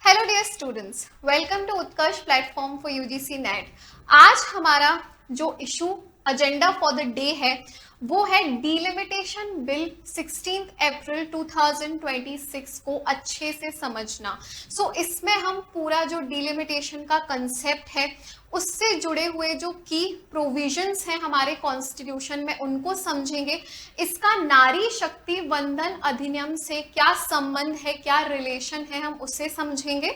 Hello dear students, welcome to Utkarsh platform for UGC NET. आज हमारा जो issue agenda for the day है वो है डीलिमिटेशन बिल 16 अप्रैल 2026 को अच्छे से समझना। इसमें हम पूरा जो डीलिमिटेशन का कंसेप्ट है उससे जुड़े हुए जो की प्रोविजंस हैं हमारे कॉन्स्टिट्यूशन में उनको समझेंगे। इसका नारी शक्ति वंदन अधिनियम से क्या संबंध है, क्या रिलेशन है, हम उसे समझेंगे,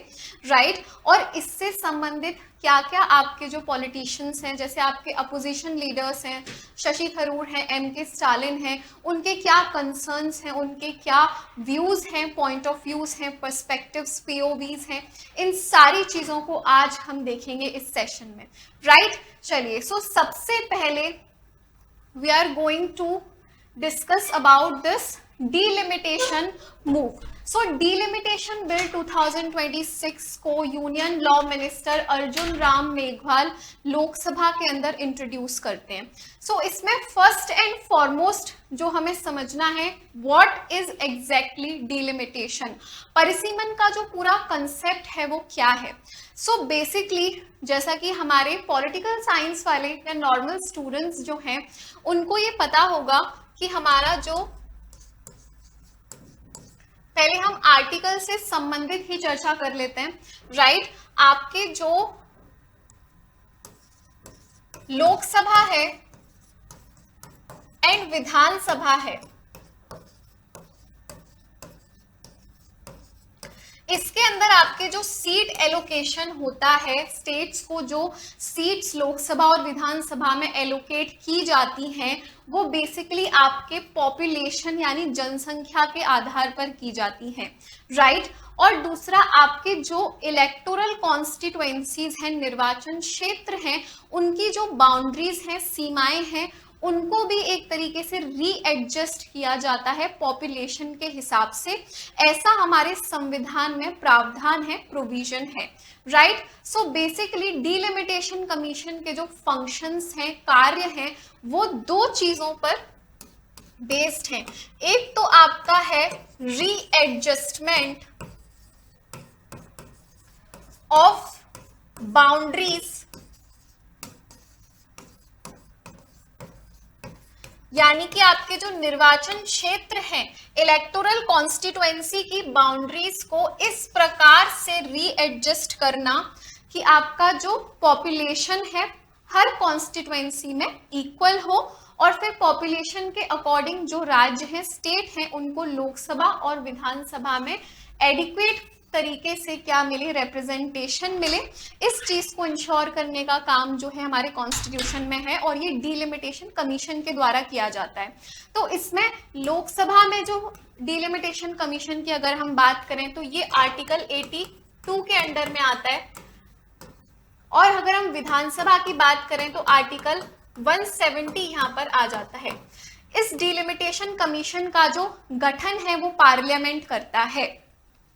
राइट। और इससे संबंधित क्या क्या आपके जो पॉलिटिशियंस हैं, जैसे आपके अपोजिशन लीडर्स हैं, शशि थरूर हैं, एम.के. स्टालिन हैं, उनके क्या कंसर्न्स हैं, उनके क्या व्यूज हैं, पॉइंट ऑफ व्यूज हैं, पर्सपेक्टिव्स, पीओवीज हैं, इन सारी चीजों को आज हम देखेंगे इस सेशन में, राइट। चलिए, सबसे पहले we are going to discuss about this delimitation move. Delimitation bill 2026 को union law minister Arjun Ram Meghwal Lok Sabha के अंदर इंट्रोड्यूस करते हैं। इसमें फर्स्ट एंड फॉरमोस्ट जो हमें समझना है, व्हाट इज एग्जैक्टली डीलिमिटेशन, परिसीमन का जो पूरा कंसेप्ट है वो क्या है। बेसिकली जैसा कि हमारे पॉलिटिकल साइंस वाले या नॉर्मल स्टूडेंट्स जो हैं उनको ये पता होगा कि हमारा जो पहले हम आर्टिकल से संबंधित ही चर्चा कर लेते हैं, राइट। आपके जो लोकसभा है एंड विधानसभा है, इसके अंदर आपके जो सीट एलोकेशन होता है, स्टेट्स को जो सीट्स लोकसभा और विधानसभा में एलोकेट की जाती हैं वो बेसिकली आपके पॉपुलेशन यानी जनसंख्या के आधार पर की जाती हैं, राइट। और दूसरा आपके जो इलेक्टोरल कॉन्स्टिट्यूएंसीज हैं, निर्वाचन क्षेत्र हैं, उनकी जो बाउंड्रीज हैं, सीमाएं हैं, उनको भी एक तरीके से रीएडजस्ट किया जाता है पॉपुलेशन के हिसाब से। ऐसा हमारे संविधान में प्रावधान है, प्रोविजन है, राइट। बेसिकली डीलिमिटेशन कमीशन के जो फंक्शंस हैं, कार्य हैं, वो दो चीजों पर बेस्ड हैं। एक तो आपका है रीएडजस्टमेंट ऑफ बाउंड्रीज, यानी कि आपके जो निर्वाचन क्षेत्र हैं, इलेक्टोरल कॉन्स्टिट्यूएंसी की बाउंड्रीज को इस प्रकार से रीएडजस्ट करना कि आपका जो पॉपुलेशन है हर कॉन्स्टिट्यूएंसी में इक्वल हो और फिर पॉपुलेशन के अकॉर्डिंग जो राज्य हैं, स्टेट हैं, उनको लोकसभा और विधानसभा में एडिक्वेट तरीके से क्या मिले, रिप्रेजेंटेशन मिले। इस चीज को इंश्योर करने का काम जो है हमारे कॉन्स्टिट्यूशन में है और ये डीलिमिटेशन कमीशन के द्वारा किया जाता है। तो इसमें लोकसभा में जो डीलिमिटेशन कमीशन की अगर हम बात करें तो ये आर्टिकल 82 के अंडर में आता है, और अगर हम विधानसभा की बात करें तो आर्टिकल 170 यहाँ पर आ जाता है। इस डीलिमिटेशन कमीशन का जो गठन है वो पार्लियामेंट करता है।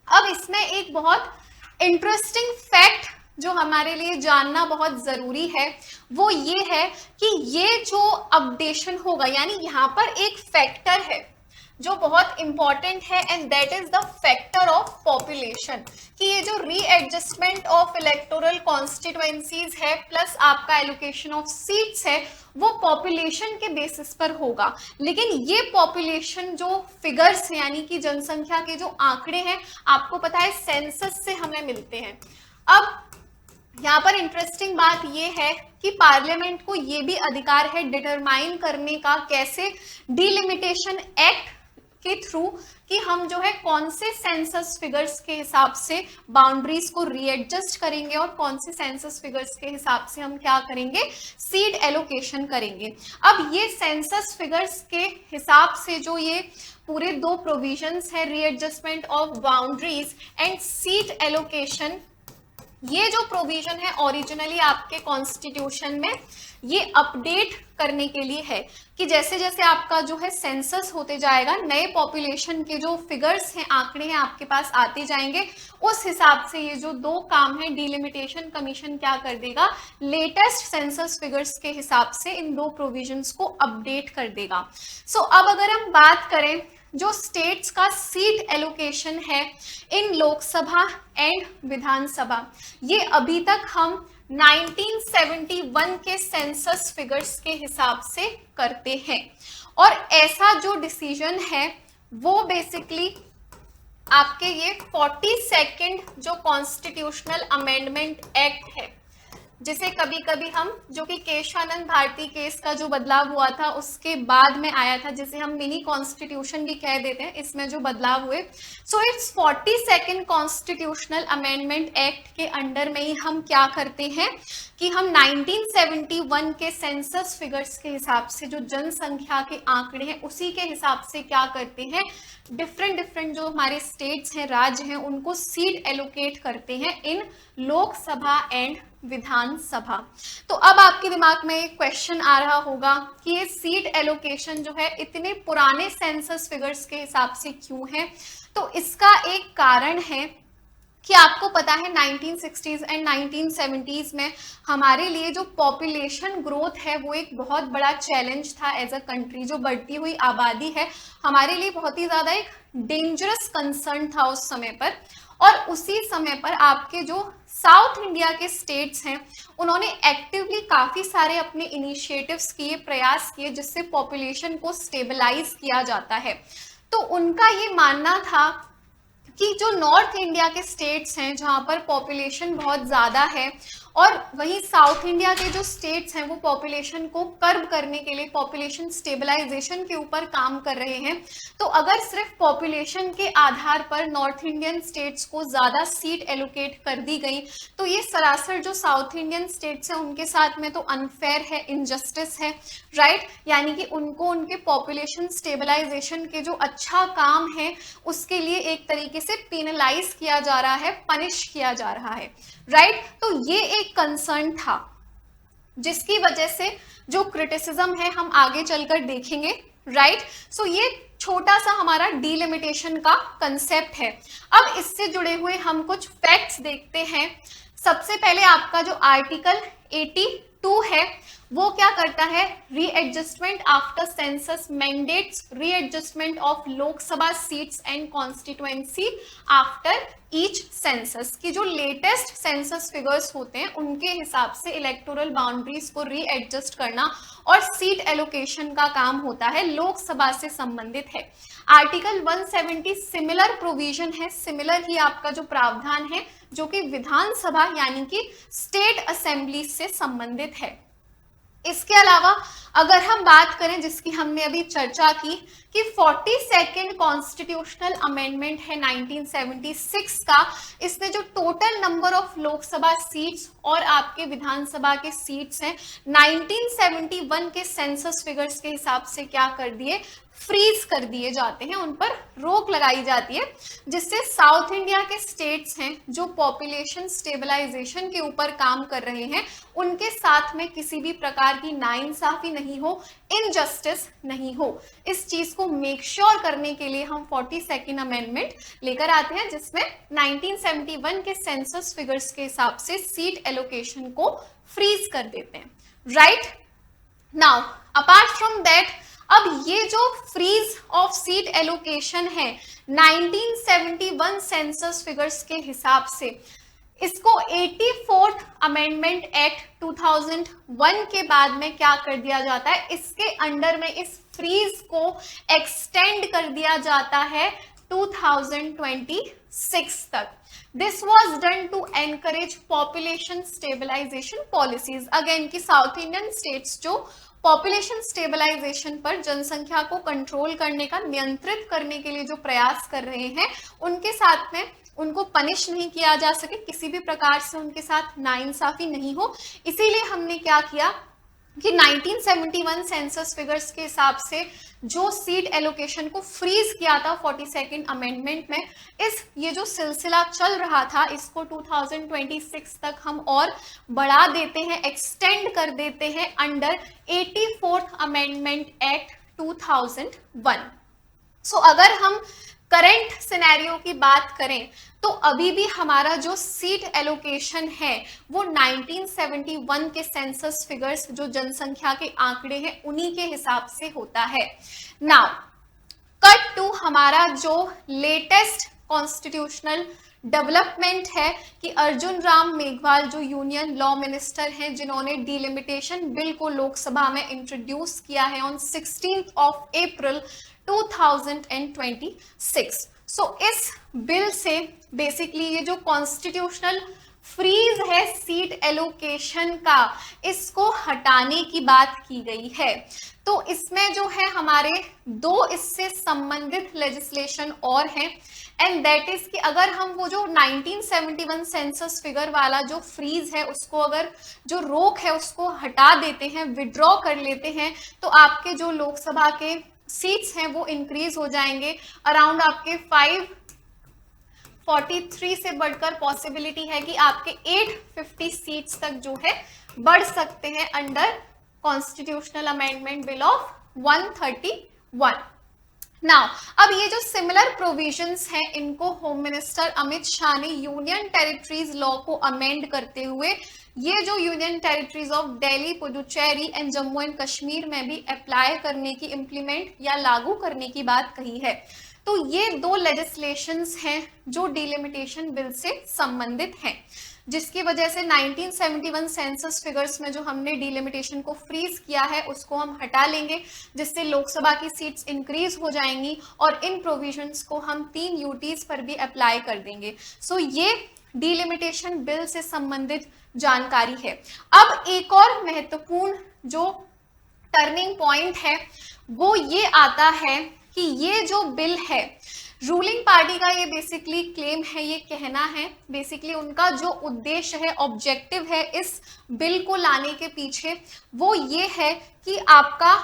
अब इसमें एक बहुत इंटरेस्टिंग फैक्ट जो हमारे लिए जानना बहुत जरूरी है वो ये है कि ये जो अपडेशन होगा, यानी यहाँ पर एक फैक्टर है जो बहुत इंपॉर्टेंट है, and that is the factor of population, कि ये जो रीएडजस्टमेंट ऑफ इलेक्टोरल कॉन्स्टिट्यूएंसीज है प्लस आपका एलोकेशन ऑफ सीट्स है वो पॉपुलेशन के बेसिस पर होगा। लेकिन ये पॉपुलेशन जो फिगर्स है यानी कि जनसंख्या के जो आंकड़े हैं, आपको पता है सेंसस से हमें मिलते हैं। अब यहाँ पर इंटरेस्टिंग बात ये है कि पार्लियामेंट को ये भी अधिकार है डिटरमाइन करने का कैसे डीलिमिटेशन एक्ट के थ्रू कि हम जो है कौन से सेंसस फिगर्स के हिसाब से बाउंड्रीज को रीएडजस्ट करेंगे और कौन से सेंसस फिगर्स के हिसाब से हम क्या करेंगे, सीट एलोकेशन करेंगे। अब ये सेंसस फिगर्स के हिसाब से जो ये पूरे दो प्रोविजंस है, readjustment of boundaries and seat allocation, ये जो प्रोविजन है ओरिजिनली आपके कॉन्स्टिट्यूशन में ये अपडेट करने के लिए है कि जैसे जैसे आपका जो है सेंसस होते जाएगा, नए पॉपुलेशन के जो फिगर्स हैं, आंकड़े हैं, आपके पास आते जाएंगे, उस हिसाब से ये जो दो काम है डीलिमिटेशन कमीशन क्या कर देगा, लेटेस्ट सेंसस फिगर्स के हिसाब से इन दो प्रोविजंस को अपडेट कर देगा। अब अगर हम बात करें जो स्टेट्स का सीट एलोकेशन है इन लोकसभा एंड विधानसभा, ये अभी तक हम 1971 के सेंसस फिगर्स के हिसाब से करते हैं। और ऐसा जो डिसीजन है वो बेसिकली आपके ये 42nd जो कॉन्स्टिट्यूशनल अमेंडमेंट एक्ट है, जिसे कभी कभी हम, जो कि केशवानंद भारती केस का जो बदलाव हुआ था उसके बाद में आया था, जिसे हम मिनी कॉन्स्टिट्यूशन भी कह देते हैं, इसमें जो बदलाव हुए, so it's 42nd constitutional amendment act के अंडर में ही हम क्या करते हैं कि हम 1971 के सेंसस फिगर्स के हिसाब से, जो जनसंख्या के आंकड़े हैं उसी के हिसाब से क्या करते हैं, डिफरेंट जो हमारे स्टेट्स हैं, राज्य हैं, उनको सीट एलोकेट करते हैं इन लोकसभा एंड विधानसभा। तो अब आपके दिमाग में एक क्वेश्चन आ रहा होगा कि ये सीट एलोकेशन जो है इतने पुराने सेंसस फिगर्स के हिसाब से क्यों है। तो इसका एक कारण है कि आपको पता है 1960s एंड 1970s में हमारे लिए जो पॉपुलेशन ग्रोथ है वो एक बहुत बड़ा चैलेंज था एज अ कंट्री। जो बढ़ती हुई आबादी है हमारे लिए बहुत ही ज्यादा एक डेंजरस कंसर्न था उस समय पर। और उसी समय पर आपके जो साउथ इंडिया के स्टेट्स हैं उन्होंने एक्टिवली काफी सारे अपने इनिशिएटिव्स किए, प्रयास किए, जिससे पॉपुलेशन को स्टेबलाइज किया जाता है। तो उनका ये मानना था कि जो नॉर्थ इंडिया के स्टेट्स हैं जहां पर पॉपुलेशन बहुत ज्यादा है और वहीं साउथ इंडिया के जो स्टेट्स हैं वो पॉपुलेशन को कर्ब करने के लिए, पॉपुलेशन स्टेबलाइजेशन के ऊपर काम कर रहे हैं, तो अगर सिर्फ पॉपुलेशन के आधार पर नॉर्थ इंडियन स्टेट्स को ज्यादा सीट एलोकेट कर दी गई तो ये सरासर जो साउथ इंडियन स्टेट्स हैं उनके साथ में तो अनफेयर है, इनजस्टिस है, राइट। यानी कि उनको उनके पॉपुलेशन स्टेबलाइजेशन के जो अच्छा काम है उसके लिए एक तरीके से पेनलाइज किया जा रहा है, पनिश किया जा रहा है, राइट। तो ये एक कंसर्न था जिसकी वजह से जो क्रिटिसिज्म है हम आगे चलकर देखेंगे, राइट। सो ये छोटा सा हमारा डिलिमिटेशन का कंसेप्ट है। अब इससे जुड़े हुए हम कुछ फैक्ट्स देखते हैं। सबसे पहले आपका जो आर्टिकल 82 है वो क्या करता है, readjustment after census mandates readjustment of Lok Sabha seats and constituency after each census, की जो लेटेस्ट सेंसस फिगर्स होते हैं उनके हिसाब से इलेक्टोरल बाउंड्रीज को रीएडजस्ट करना और सीट एलोकेशन का काम होता है, लोकसभा से संबंधित है। आर्टिकल 170 सिमिलर प्रोविजन है, सिमिलर ही आपका जो प्रावधान है जो कि विधानसभा यानी कि स्टेट असेंबली से संबंधित है। इसके अलावा अगर हम बात करें जिसकी हमने अभी चर्चा की कि 42nd कॉन्स्टिट्यूशनल अमेंडमेंट है 1976 का, इसने जो total number of Lok Sabha seats और आपके विधानसभा के सीट्स हैं 1971 के सेंसस फिगर्स के हिसाब से क्या कर दिए, फ्रीज कर दिए जाते हैं, उन पर रोक लगाई जाती है, जिससे साउथ इंडिया के स्टेट्स हैं जो पॉपुलेशन स्टेबलाइजेशन के ऊपर काम कर रहे हैं उनके साथ में किसी भी प्रकार की नाइंसाफी नहीं हो, इनजस्टिस नहीं हो। इस चीज को मेक श्योर करने के लिए हम 42nd अमेंडमेंट लेकर आते हैं जिसमें 1971 के सेंसस फिगर्स के हिसाब से सीट एलोकेशन को फ्रीज कर देते हैं, right. Now apart from that, अब ये जो फ्रीज ऑफ सीट एलोकेशन है 1971 सेंसस फिगर्स के हिसाब से, इसको 84th अमेंडमेंट एक्ट 2001 के बाद में क्या कर दिया जाता है, इसके अंडर में इस फ्रीज को एक्सटेंड कर दिया जाता है 2026 तक। This was done to encourage population stabilization policies. Again की साउथ इंडियन स्टेट्स जो पॉपुलेशन स्टेबलाइजेशन पर, जनसंख्या को कंट्रोल करने का, नियंत्रित करने के लिए जो प्रयास कर रहे हैं उनके साथ में उनको पनिश नहीं किया जा सके, किसी भी प्रकार से उनके साथ नाइंसाफी नहीं हो, इसीलिए हमने क्या किया कि 1971 सेंसस फिगर्स के हिसाब से जो सीट एलोकेशन को फ्रीज किया था 42nd अमेंडमेंट में, ये जो सिलसिला चल रहा था इसको 2026 तक हम और बढ़ा देते हैं, एक्सटेंड कर देते हैं अंडर 84th अमेंडमेंट एक्ट 2001। सो अगर हम करंट सिनेरियो की बात करें तो अभी भी हमारा जो सीट एलोकेशन है वो 1971 के सेंसस फिगर्स, जो जनसंख्या के आंकड़े हैं उन्हीं के हिसाब से होता है। नाउ कट टू हमारा जो लेटेस्ट कॉन्स्टिट्यूशनल डेवलपमेंट है कि अर्जुन राम मेघवाल जो यूनियन लॉ मिनिस्टर हैं, जिन्होंने डिलिमिटेशन बिल को लोकसभा में इंट्रोड्यूस किया है ऑन 16th ऑफ अप्रैल 2026। सो इस बिल से बेसिकली ये जो कॉन्स्टिट्यूशनल फ्रीज है सीट एलोकेशन का, इसको हटाने की बात की गई है। तो इसमें जो है हमारे दो इससे संबंधित लेजिस्लेशन और हैं, एंड दैट इज कि अगर हम वो जो 1971 सेंसस फिगर वाला जो फ्रीज है उसको, अगर जो रोक है उसको हटा देते हैं, विड्रॉ कर लेते हैं, तो आपके जो लोकसभा के सीट्स हैं वो इंक्रीज हो जाएंगे अराउंड आपके 543 से बढ़कर पॉसिबिलिटी है कि आपके 850 सीट्स तक जो है बढ़ सकते हैं under constitutional amendment bill of 131। Now अब ये जो सिमिलर प्रोविजंस हैं, इनको होम मिनिस्टर अमित शाह ने यूनियन टेरिटरीज लॉ को अमेंड करते हुए ये जो union territories of Delhi, Puducherry and Jammu and Kashmir में भी अप्लाई करने की, इम्प्लीमेंट या लागू करने की बात कही है। तो ये दो लेजिस्लेशंस हैं जो डिलिमिटेशन बिल से संबंधित हैं, जिसकी वजह से 1971 सेंसस फिगर्स में जो हमने डिलिमिटेशन को फ्रीज किया है उसको हम हटा लेंगे, जिससे लोकसभा की सीट्स इंक्रीज हो जाएंगी और इन प्रोविजंस को हम 3 यूटीज पर भी अप्लाई कर देंगे। सो ये डिलिमिटेशन बिल से संबंधित जानकारी है। अब एक और महत्वपूर्ण जो टर्निंग पॉइंट है वो ये आता है कि ये जो बिल है, रूलिंग पार्टी का ये बेसिकली क्लेम है, ये कहना है, बेसिकली उनका जो उद्देश्य है, ऑब्जेक्टिव है इस बिल को लाने के पीछे, वो ये है कि आपका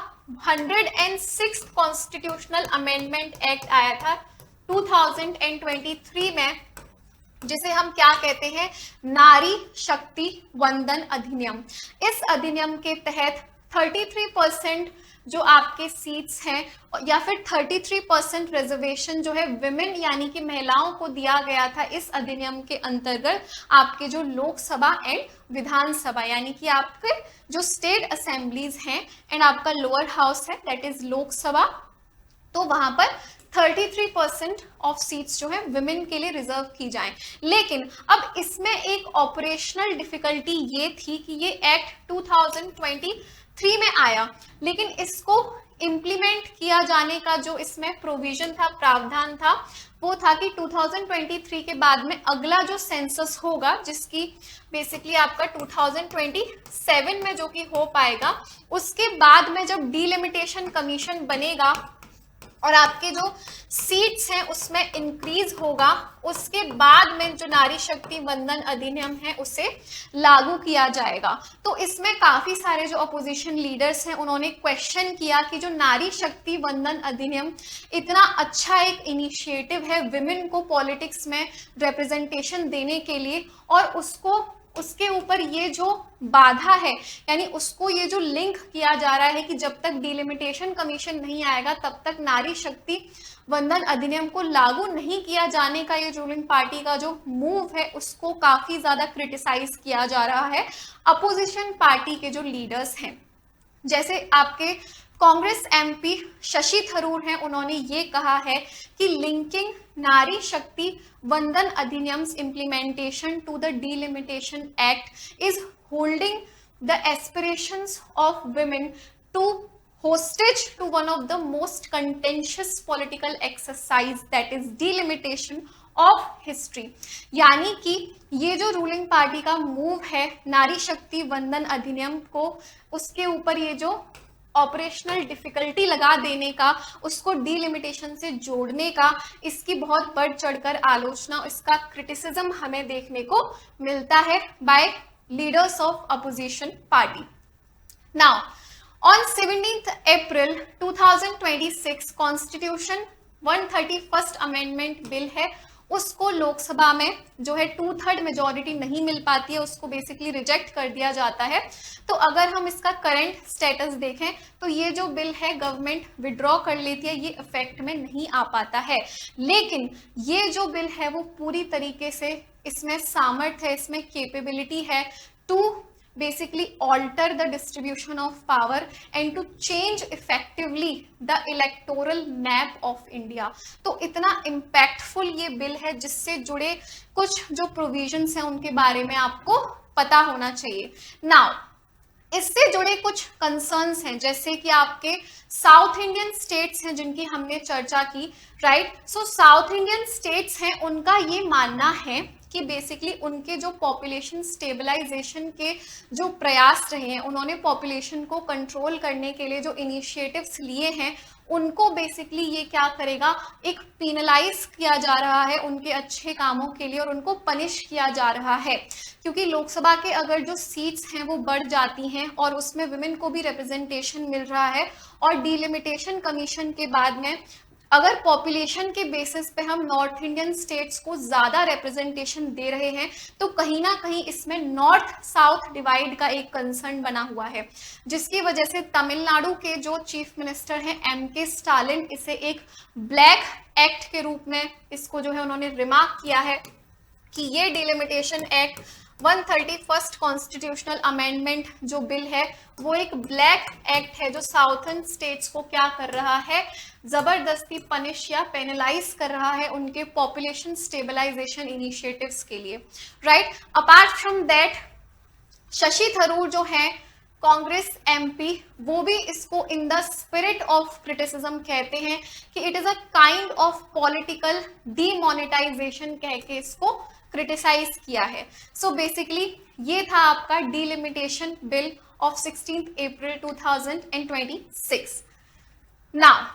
106th कॉन्स्टिट्यूशनल अमेंडमेंट एक्ट आया था 2023 में, जिसे हम क्या कहते हैं, नारी शक्ति वंदन अधिनियम। इस अधिनियम के तहत 33% जो आपके सीट्स हैं या फिर 33% रिजर्वेशन जो है विमेन यानी कि महिलाओं को दिया गया था इस अधिनियम के अंतर्गत आपके जो लोकसभा एंड विधानसभा यानी कि आपके जो स्टेट असेंबलीज हैं एंड आपका लोअर हाउस है दैट इज लोकसभा, तो वहां पर 33% ऑफ सीट्स जो है विमेन के लिए रिजर्व की जाएं। लेकिन अब इसमें एक ऑपरेशनल डिफिकल्टी ये थी कि ये एक्ट 2023 में आया, लेकिन इसको इम्प्लीमेंट किया जाने का जो इसमें प्रोविजन था, प्रावधान था, वो था कि 2023 के बाद में अगला जो सेंसस होगा, जिसकी बेसिकली आपका 2027 में जो कि हो पाएगा, उसके बाद में जब डिलिमिटेशन कमीशन बनेगा और आपके जो सीट्स हैं उसमें इंक्रीज होगा, उसके बाद में जो नारी शक्ति वंदन अधिनियम है उसे लागू किया जाएगा। तो इसमें काफी सारे जो अपोजिशन लीडर्स हैं उन्होंने क्वेश्चन किया कि जो नारी शक्ति वंदन अधिनियम इतना अच्छा एक इनिशिएटिव है विमेन को पॉलिटिक्स में रिप्रेजेंटेशन देने के लिए, और उसके ऊपर ये जो बाधा है यानी उसको ये जो लिंक किया जा रहा है कि जब तक डिलिमिटेशन कमीशन नहीं आएगा तब तक नारी शक्ति वंदन अधिनियम को लागू नहीं किया जाने का ये रूलिंग पार्टी का जो मूव है उसको काफी ज्यादा क्रिटिसाइज किया जा रहा है अपोजिशन पार्टी के जो लीडर्स हैं। जैसे आपके कांग्रेस एमपी शशि थरूर हैं, उन्होंने ये कहा है कि लिंकिंग नारी शक्ति वंदन अधिनियम्स implementation to the delimitation act is holding the aspirations of women to hostage to one of the most contentious political exercise that is delimitation of history. यानी कि ये जो रूलिंग पार्टी का मूव है नारी शक्ति वंदन अधिनियम को उसके ऊपर ये जो ऑपरेशनल डिफिकल्टी लगा देने का, उसको डिलिमिटेशन से जोड़ने का, इसकी बहुत बढ़ चढ़कर आलोचना, इसका क्रिटिसिज्म हमें देखने को मिलता है by leaders of opposition party. Now on 17th April 2026 constitution 131st amendment bill है, उसको लोकसभा में जो है 2/3 मेजॉरिटी नहीं मिल पाती है, उसको बेसिकली रिजेक्ट कर दिया जाता है। तो अगर हम इसका करंट स्टेटस देखें तो ये जो बिल है गवर्नमेंट विड्रॉ कर लेती है, ये इफेक्ट में नहीं आ पाता है। लेकिन ये जो बिल है वो पूरी तरीके से इसमें सामर्थ्य है, इसमें कैपेबिलिटी है to basically alter the distribution of power and to change effectively the electoral map of India। तो इतना impactful ये बिल है जिससे जुड़े कुछ जो प्रोविजंस हैं उनके बारे में आपको पता होना चाहिए। नाउ इससे जुड़े कुछ कंसर्न्स हैं, जैसे कि आपके साउथ इंडियन स्टेट्स हैं जिनकी हमने चर्चा की, राइट। सो साउथ इंडियन स्टेट्स हैं, उनका ये मानना है कि बेसिकली उनके जो पॉपुलेशन स्टेबलाइजेशन के जो प्रयास रहे हैं, उन्होंने पॉपुलेशन को कंट्रोल करने के लिए जो इनिशिएटिव्स लिए हैं, उनको बेसिकली ये क्या करेगा, एक पीनलाइज किया जा रहा है उनके अच्छे कामों के लिए और उनको पनिश किया जा रहा है। क्योंकि लोकसभा के अगर जो सीट्स हैं वो बढ़ जाती हैं और उसमें वुमेन को भी रिप्रेजेंटेशन मिल रहा है, और डिलिमिटेशन कमीशन के बाद में अगर पॉपुलेशन के बेसिस पे हम नॉर्थ इंडियन स्टेट्स को ज्यादा रिप्रेजेंटेशन दे रहे हैं, तो कहीं ना कहीं इसमें नॉर्थ साउथ डिवाइड का एक कंसर्न बना हुआ है, जिसकी वजह से तमिलनाडु के जो चीफ मिनिस्टर हैं एम.के. स्टालिन इसे एक ब्लैक एक्ट के रूप में इसको जो है उन्होंने रिमार्क किया है कि ये delimitation act 131st constitutional amendment जो बिल है वो एक ब्लैक एक्ट है जो साउथर्न स्टेट्स को क्या कर रहा है, जबरदस्ती पनिश या पेनलाइज कर रहा है उनके पॉपुलेशन स्टेबलाइजेशन इनिशिएटिव्स के लिए, right. Apart from that Shashi Tharoor जो है कांग्रेस एमपी, वो भी इसको in the spirit of criticism कहते हैं कि it is a kind of political demonetization कह के इसको क्रिटिसाइज किया है। सो बेसिकली ये था आपका delimitation bill of 16 April 2026। Now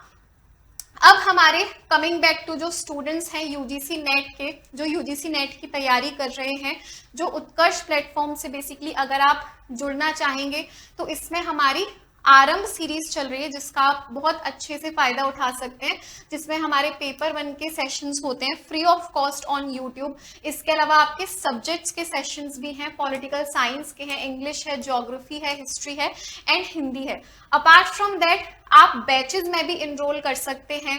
अब हमारे कमिंग बैक टू जो स्टूडेंट्स हैं यूजीसी नेट के, जो यूजीसी नेट की तैयारी कर रहे हैं, जो उत्कर्ष प्लेटफॉर्म से बेसिकली अगर आप जुड़ना चाहेंगे तो इसमें हमारी आरंभ सीरीज चल रही है जिसका आप बहुत अच्छे से फायदा उठा सकते हैं, जिसमें हमारे पेपर 1 के सेशंस होते हैं free of cost on YouTube. इसके अलावा आपके सब्जेक्ट्स के सेशंस भी हैं, पॉलिटिकल साइंस के हैं, इंग्लिश है, ज्योग्राफी है, हिस्ट्री है एंड हिंदी है। अपार्ट फ्रॉम दैट आप बैचेज में भी इनरोल कर सकते हैं,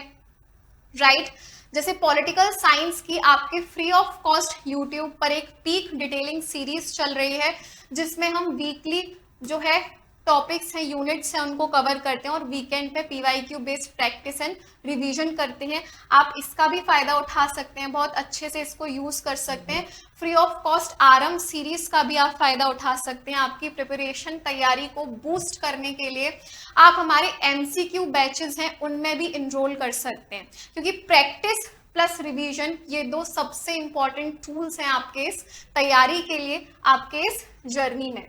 राइट। जैसे पॉलिटिकल साइंस की आपके फ्री ऑफ कॉस्ट यूट्यूब पर एक पीक डिटेलिंग सीरीज चल रही है जिसमें हम वीकली जो है टॉपिक्स हैं, यूनिट्स हैं, उनको कवर करते हैं और वीकेंड पे PYQ based practice and revision करते हैं। आप इसका भी फायदा उठा सकते हैं, बहुत अच्छे से इसको यूज कर सकते हैं। फ्री ऑफ कॉस्ट आरंभ सीरीज का भी आप फायदा उठा सकते हैं। आपकी प्रिपरेशन तैयारी को बूस्ट करने के लिए आप हमारे एमसीक्यू बैचेस हैं उनमें भी इनरोल कर सकते हैं, क्योंकि प्रैक्टिस प्लस रिवीजन ये दो सबसे इंपॉर्टेंट टूल्स हैं आपके इस तैयारी के लिए, आपके इस जर्नी में।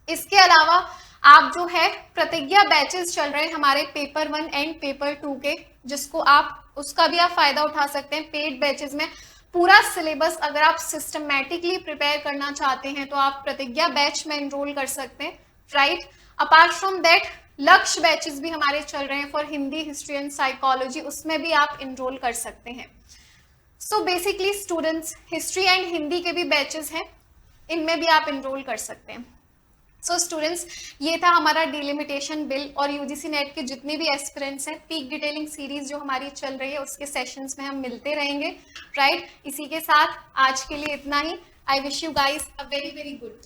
इसके अलावा आप जो है प्रतिज्ञा बैचेस चल रहे हैं हमारे पेपर 1 एंड पेपर 2 के, जिसको आप उसका भी आप फायदा उठा सकते हैं। पेड बैचेस में पूरा सिलेबस अगर आप सिस्टमैटिकली प्रिपेयर करना चाहते हैं तो आप प्रतिज्ञा बैच में एनरोल कर सकते हैं, राइट। अपार्ट फ्रॉम दैट लक्ष्य बैचेस भी हमारे चल रहे हैं for Hindi, history and psychology, उसमें भी आप एनरोल कर सकते हैं। So basically students history and Hindi के भी बैचेस हैं, इनमें भी आप एनरोल कर सकते हैं। सो स्टूडेंट्स ये था हमारा डिलिमिटेशन बिल और यूजीसी नेट के जितने भी एस्पिरेंट्स हैं, पीक डिटेलिंग सीरीज जो हमारी चल रही है उसके सेशंस में हम मिलते रहेंगे, राइट। इसी के साथ आज के लिए इतना ही। I wish you guys a very very good day.